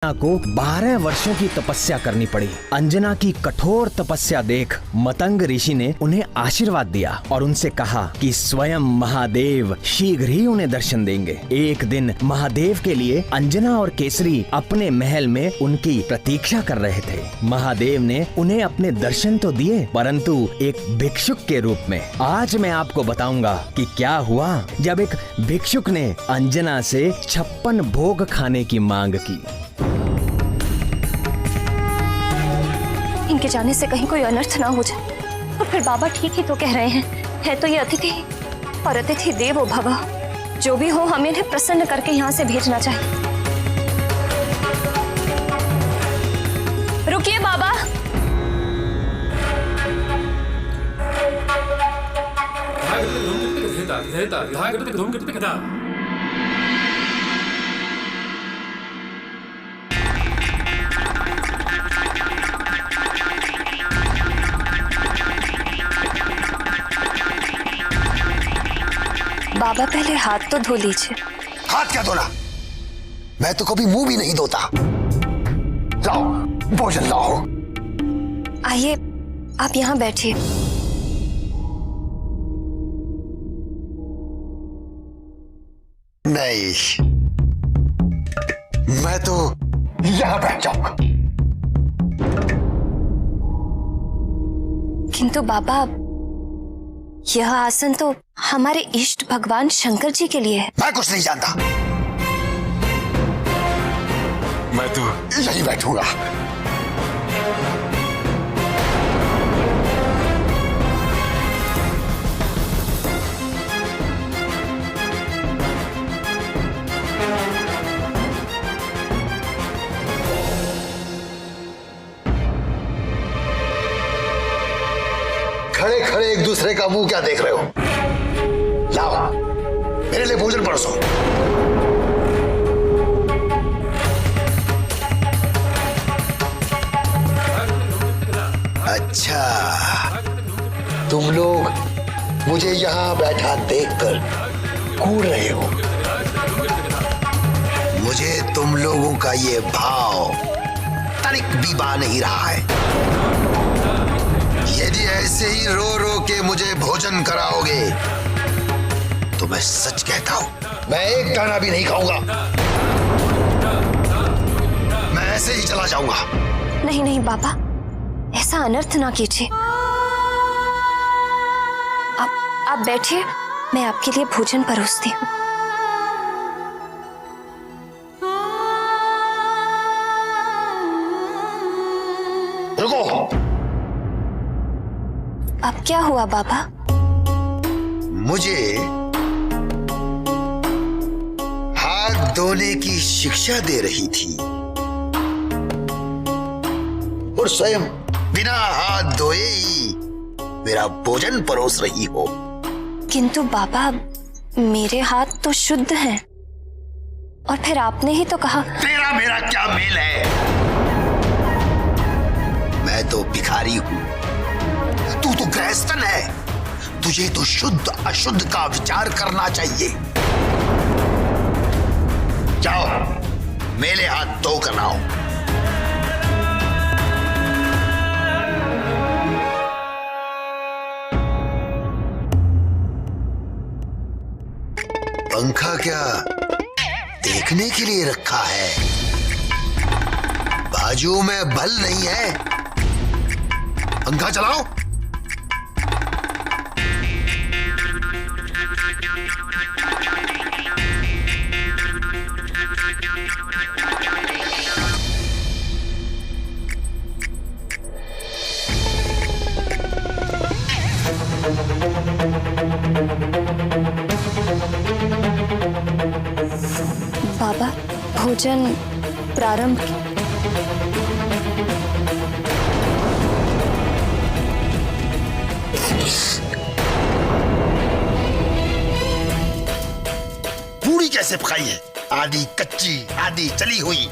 को 12 वर्षों की तपस्या करनी पड़ी। अंजना की कठोर तपस्या देख मतंग ऋषि ने उन्हें आशीर्वाद दिया और उनसे कहा कि स्वयं महादेव शीघ्र ही उन्हें दर्शन देंगे। एक दिन महादेव के लिए अंजना और केसरी अपने महल में उनकी प्रतीक्षा कर रहे थे। महादेव ने उन्हें अपने दर्शन तो दिए, परंतु एक भिक्षुक के रूप में। आज मैं आपको बताऊंगा कि क्या हुआ जब एक भिक्षुक ने अंजना से 56 भोग खाने की मांग की। इनके जाने से कहीं कोई अनर्थ ना हो जाए। और फिर बाबा ठीक ही तो कह रहे हैं, है तो ये अतिथि और अतिथि देवो भव। जो भी हो, हमें इन्हें प्रसन्न करके यहाँ से भेजना चाहिए। रुकिए बाबा। बाबा पहले हाथ तो धो लीजिए। हाथ क्या धोना? मैं तो कभी मुंह भी नहीं धोता। लाओ भोजन लाओ। आइए, आप यहाँ बैठिए। नहीं, मैं तो यहाँ बैठ जाऊंगा। किंतु बाबा, यह आसन तो हमारे इष्ट भगवान शंकर जी के लिए है। मैं कुछ नहीं जानता। मैं तो यहीं बैठूंगा। खड़े खड़े एक दूसरे का मुंह क्या देख रहे हो? लाओ, मेरे लिए भोजन परोसो। अच्छा, तुम लोग मुझे यहां बैठा देखकर कूद रहे हो। मुझे तुम लोगों का ये भाव तनिक भी बा नहीं रहा है। यदि ऐसे ही रो रो के मुझे भोजन कराओगे तो मैं सच कहता हूं, मैं एक दाना भी नहीं खाऊंगा। मैं ऐसे ही चला जाऊंगा। नहीं नहीं बाबा, ऐसा अनर्थ ना कीजिए। आप बैठिए, मैं आपके लिए भोजन परोसती हूँ। रुको। अब क्या हुआ बाबा? मुझे हाथ धोने की शिक्षा दे रही थी और स्वयं बिना हाथ धोए ही मेरा भोजन परोस रही हो। किंतु बाबा, मेरे हाथ तो शुद्ध हैं। और फिर आपने ही तो कहा। तेरा मेरा क्या मेल है? मैं तो भिखारी हूं, तू तो गृहस्थन है। तुझे तो शुद्ध अशुद्ध का विचार करना चाहिए। जाओ, मेरे हाथ धो कर आओ। पंखा क्या देखने के लिए रखा है? बाजू में बल नहीं है। पंखा चलाओ। बाबा, भोजन प्रारंभ। पूरी कैसे पकाई है? आधी कच्ची, आधी चली हुई।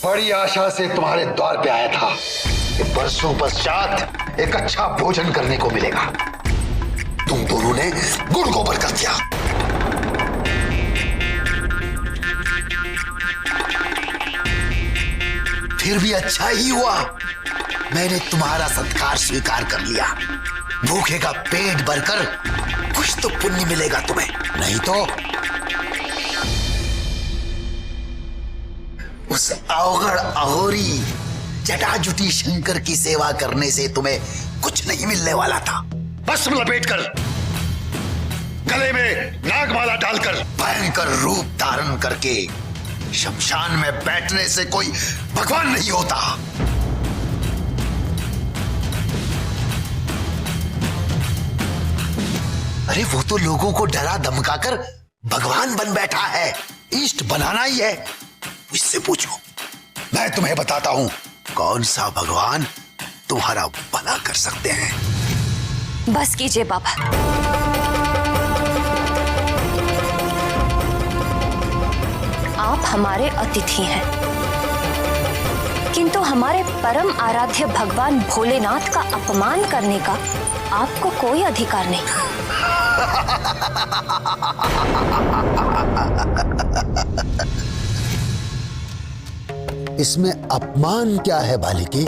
बड़ी आशा से तुम्हारे द्वार पे आया था कि बरसों पश्चात एक अच्छा भोजन करने को मिलेगा। तुम दोनों ने गुड़ गोबर कर दिया। फिर भी अच्छा ही हुआ, मैंने तुम्हारा सत्कार स्वीकार कर लिया। भूखे का पेट भरकर कुछ तो पुण्य मिलेगा तुम्हें, नहीं तो उस अवगढ़ अहोरी जटाजुटी शंकर की सेवा करने से तुम्हें कुछ नहीं मिलने वाला था। भस्म लपेटकर, गले में नागमाला डालकर, भयंकर रूप धारण करके शमशान में बैठने से कोई भगवान नहीं होता। अरे वो तो लोगों को डरा धमकाकर भगवान बन बैठा है, इष्ट बनाना ही है। इससे पूछो, मैं तुम्हें बताता हूं कौन सा भगवान तुम्हारा भला कर सकते हैं। बस कीजिए बाबा। आप हमारे अतिथि हैं, किंतु हमारे परम आराध्य भगवान भोलेनाथ का अपमान करने का आपको कोई अधिकार नहीं। इसमें अपमान क्या है बालिके?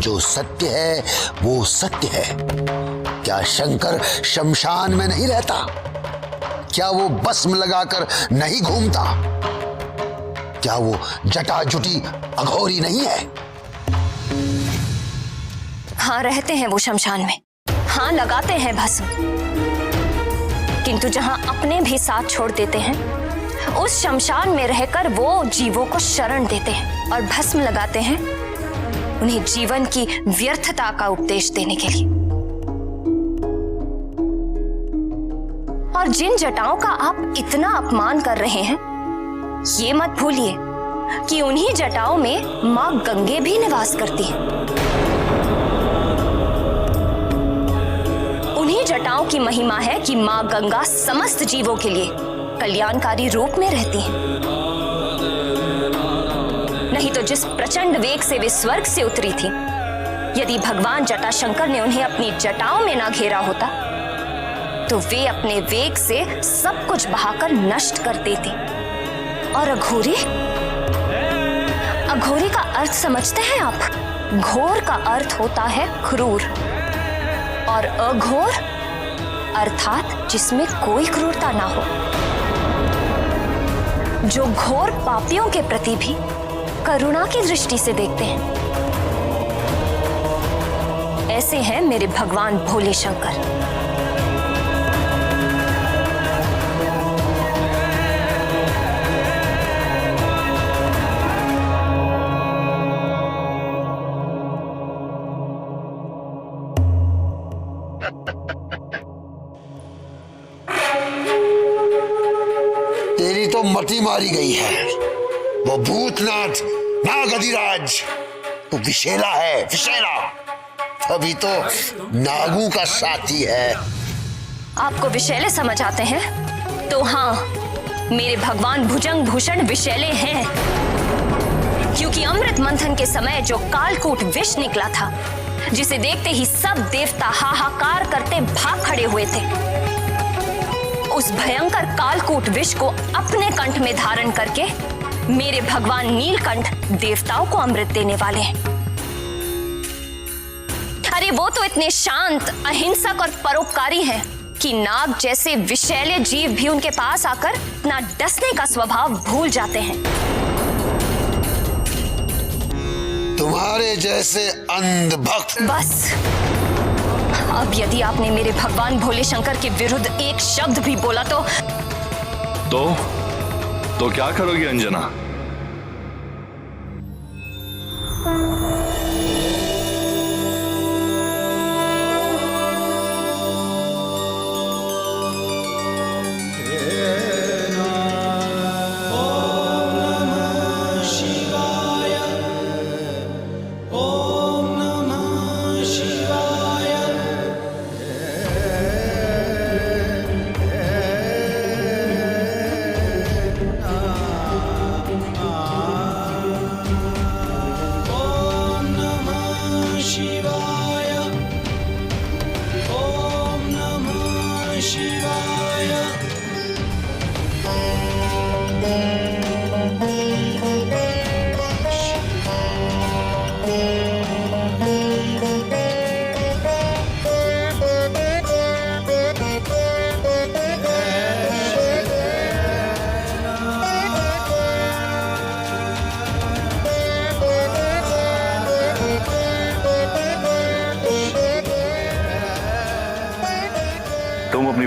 जो सत्य है वो सत्य है। क्या शंकर शमशान में नहीं रहता? क्या वो भस्म लगाकर नहीं घूमता? क्या वो जटाजुटी अघोरी नहीं है? हाँ, रहते हैं वो शमशान में, हाँ लगाते हैं भस्म, किंतु जहां अपने भी साथ छोड़ देते हैं उस शमशान में रहकर वो जीवों को शरण देते हैं और भस्म लगाते हैं उन्हें जीवन की व्यर्थता का उपदेश देने के लिए। और जिन जटाओं का आप इतना अपमान कर रहे हैं, ये मत भूलिए कि उन्हीं जटाओं में मां गंगे भी निवास करती हैं। उन्हीं जटाओं की महिमा है कि मां गंगा समस्त जीवों के लिए कल्याणकारी रूप में रहती हैं। नहीं तो जिस प्रचंड वेग से वे स्वर्ग से उतरी थी, यदि भगवान जटाशंकर ने उन्हें अपनी जटाओं में ना घेरा होता तो वे अपने वेग से सब कुछ बहाकर नष्ट कर देती। और अघोरी, अघोरी का अर्थ समझते हैं आप? घोर का अर्थ होता है क्रूर, और अघोर अर्थात जिसमें कोई क्रूरता ना हो, जो घोर पापियों के प्रति भी करुणा की दृष्टि से देखते हैं। ऐसे हैं मेरे भगवान भोले शंकर। तेरी तो मति मारी गई है। वो भूतनाथ नागधिराज तो विशेला है, विशेला। अभी तो नागू का साथी है। आपको विशैले समझ आते हैं तो हाँ, मेरे भगवान भुजंग भूषण विशैले हैं, क्योंकि अमृत मंथन के समय जो कालकूट विष निकला था, जिसे देखते ही सब देवता हाहाकार करते भाग खड़े हुए थे, उस भयंकर कालकूट विष को अपने कंठ में धारण करके मेरे भगवान नीलकंठ देवताओं को अमृत देने वाले हैं। अरे वो तो इतने शांत, अहिंसक और परोपकारी हैं कि नाग जैसे विषैले जीव भी उनके पास आकर अपना डसने का स्वभाव भूल जाते हैं। तुम्हारे जैसे अंधभक्त। बस अब यदि आपने मेरे भगवान भोले शंकर के विरुद्ध एक शब्द भी बोला तो क्या करोगी अंजना?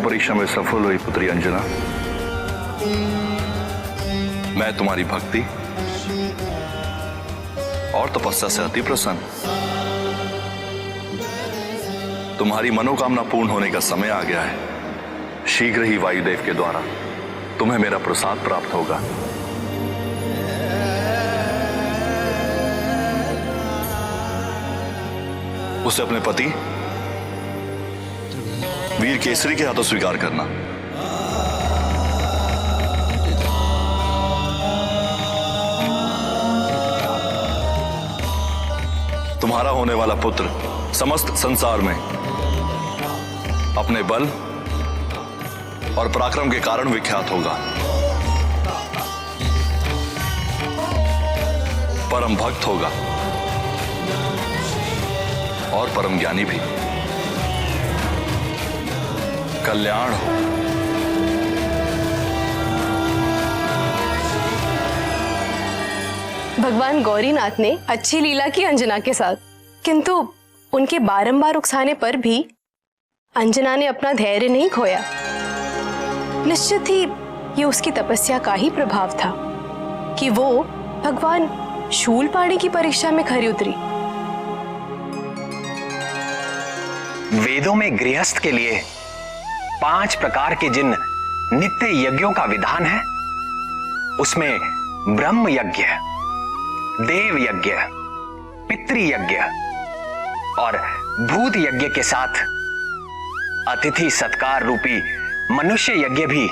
परीक्षा में सफल हुई पुत्री अंजना। मैं तुम्हारी भक्ति और तपस्या से अति प्रसन्न। तुम्हारी मनोकामना पूर्ण होने का समय आ गया है। शीघ्र ही वायुदेव के द्वारा तुम्हें मेरा प्रसाद प्राप्त होगा। उसे अपने पति वीर केसरी के हाथों स्वीकार करना। तुम्हारा होने वाला पुत्र समस्त संसार में अपने बल और पराक्रम के कारण विख्यात होगा। परम भक्त होगा और परम ज्ञानी भी। कल्याण हो। भगवान गौरीनाथ ने अच्छी लीला की अंजना के साथ, किंतु उनके बारंबार उकसाने पर भी अंजना ने अपना धैर्य नहीं खोया। निश्चित ही ये उसकी तपस्या का ही प्रभाव था कि वो भगवान शूलपाणी की परीक्षा में खरी उतरी। वेदों में गृहस्थ के लिए 5 प्रकार के जिन नित्य यज्ञों का विधान है, उसमें ब्रह्म यज्ञ, देव यज्ञ, पितृ यज्ञ और भूत यज्ञ के साथ अतिथि सत्कार रूपी मनुष्य यज्ञ भी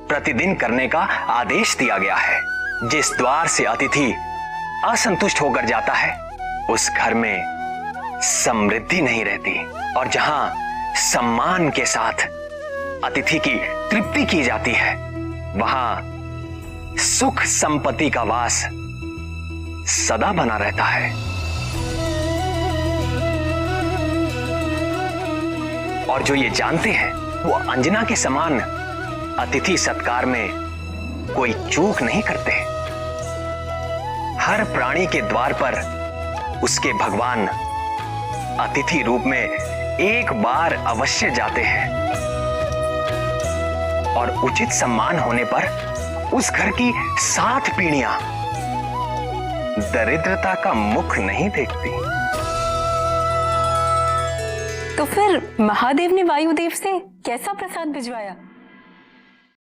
प्रतिदिन करने का आदेश दिया गया है। जिस द्वार से अतिथि असंतुष्ट होकर जाता है, उस घर में समृद्धि नहीं रहती, और जहां सम्मान के साथ अतिथि की तृप्ति की जाती है, वहां सुख संपत्ति का वास सदा बना रहता है। और जो ये जानते हैं, वो अंजना के समान अतिथि सत्कार में कोई चूक नहीं करते। हर प्राणी के द्वार पर उसके भगवान अतिथि रूप में एक बार अवश्य जाते हैं, और उचित सम्मान होने पर उस घर की 7 पीढ़ियां दरिद्रता का मुख नहीं देखती। तो फिर महादेव ने वायुदेव से कैसा प्रसाद भिजवाया?